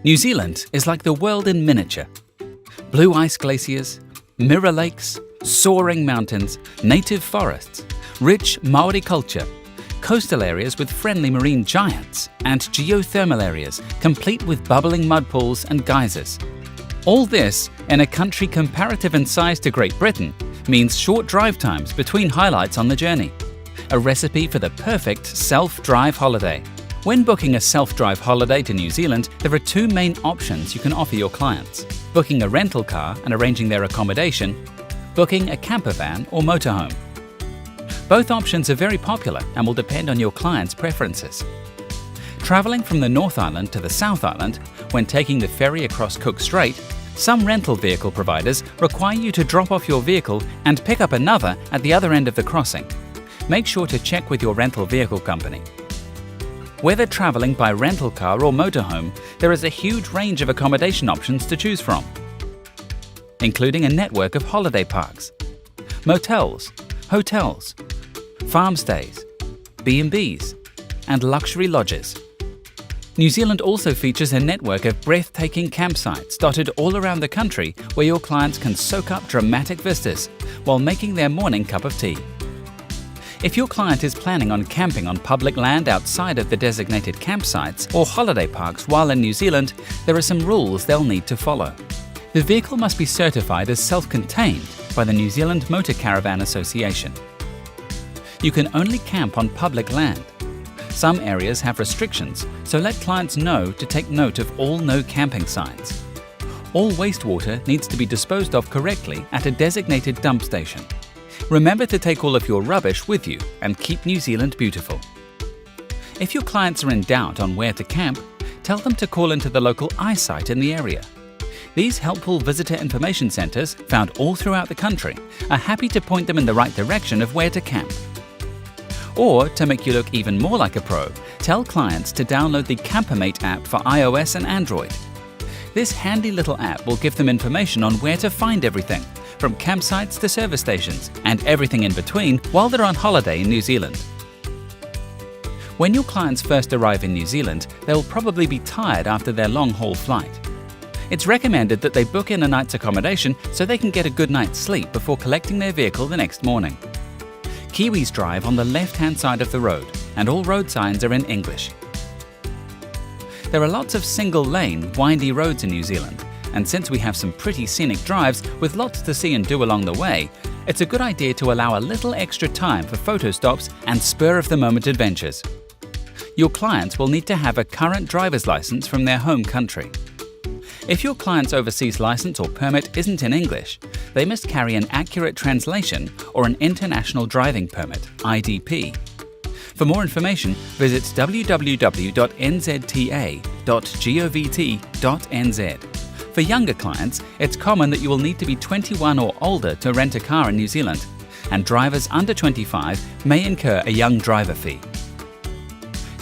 New Zealand is like the world in miniature. Blue ice glaciers, mirror lakes, soaring mountains, native forests, rich Māori culture, coastal areas with friendly marine giants, and geothermal areas complete with bubbling mud pools and geysers. All this, in a country comparative in size to Great Britain, means short drive times between highlights on the journey. A recipe for the perfect self-drive holiday. When booking a self-drive holiday to New Zealand, there are two main options you can offer your clients: booking a rental car and arranging their accommodation, booking a camper van or motorhome. Both options are very popular and will depend on your client's preferences. Travelling from the North Island to the South Island, when taking the ferry across Cook Strait, some rental vehicle providers require you to drop off your vehicle and pick up another at the other end of the crossing. Make sure to check with your rental vehicle company. Whether travelling by rental car or motorhome, there is a huge range of accommodation options to choose from, including a network of holiday parks, motels, hotels, farm stays, B&Bs, and luxury lodges. New Zealand also features a network of breathtaking campsites dotted all around the country where your clients can soak up dramatic vistas while making their morning cup of tea. If your client is planning on camping on public land outside of the designated campsites or holiday parks while in New Zealand, there are some rules they'll need to follow. The vehicle must be certified as self-contained by the New Zealand Motor Caravan Association. You can only camp on public land. Some areas have restrictions, so let clients know to take note of all no camping signs. All wastewater needs to be disposed of correctly at a designated dump station. Remember to take all of your rubbish with you and keep New Zealand beautiful. If your clients are in doubt on where to camp, tell them to call into the local iSite in the area. These helpful visitor information centres, found all throughout the country, are happy to point them in the right direction of where to camp. Or, to make you look even more like a pro, tell clients to download the Campermate app for iOS and Android. This handy little app will give them information on where to find everything, from campsites to service stations, and everything in between while they're on holiday in New Zealand. When your clients first arrive in New Zealand, they'll probably be tired after their long-haul flight. It's recommended that they book in a night's accommodation so they can get a good night's sleep before collecting their vehicle the next morning. Kiwis drive on the left-hand side of the road, and all road signs are in English. There are lots of single-lane, windy roads in New Zealand, and since we have some pretty scenic drives with lots to see and do along the way, it's a good idea to allow a little extra time for photo stops and spur-of-the-moment adventures. Your clients will need to have a current driver's license from their home country. If your client's overseas license or permit isn't in English, they must carry an accurate translation or an International Driving Permit, IDP. For more information, visit www.nzta.govt.nz. For younger clients, it's common that you will need to be 21 or older to rent a car in New Zealand, and drivers under 25 may incur a young driver fee.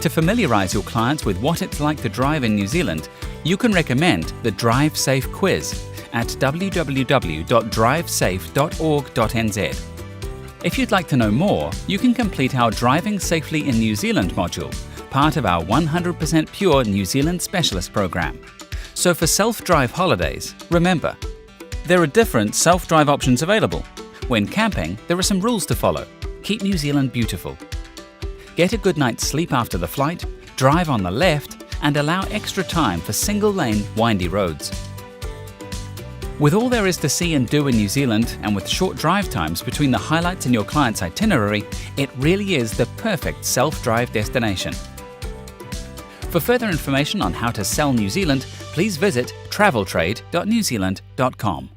To familiarise your clients with what it's like to drive in New Zealand, you can recommend the Drive Safe quiz at www.drivesafe.org.nz. If you'd like to know more, you can complete our Driving Safely in New Zealand module, part of our 100% Pure New Zealand Specialist Program. So for self-drive holidays, remember, there are different self-drive options available. When camping, there are some rules to follow. Keep New Zealand beautiful. Get a good night's sleep after the flight, drive on the left, and allow extra time for single-lane, windy roads. With all there is to see and do in New Zealand, and with short drive times between the highlights in your client's itinerary, it really is the perfect self-drive destination. For further information on how to sell New Zealand, please visit traveltrade.newzealand.com.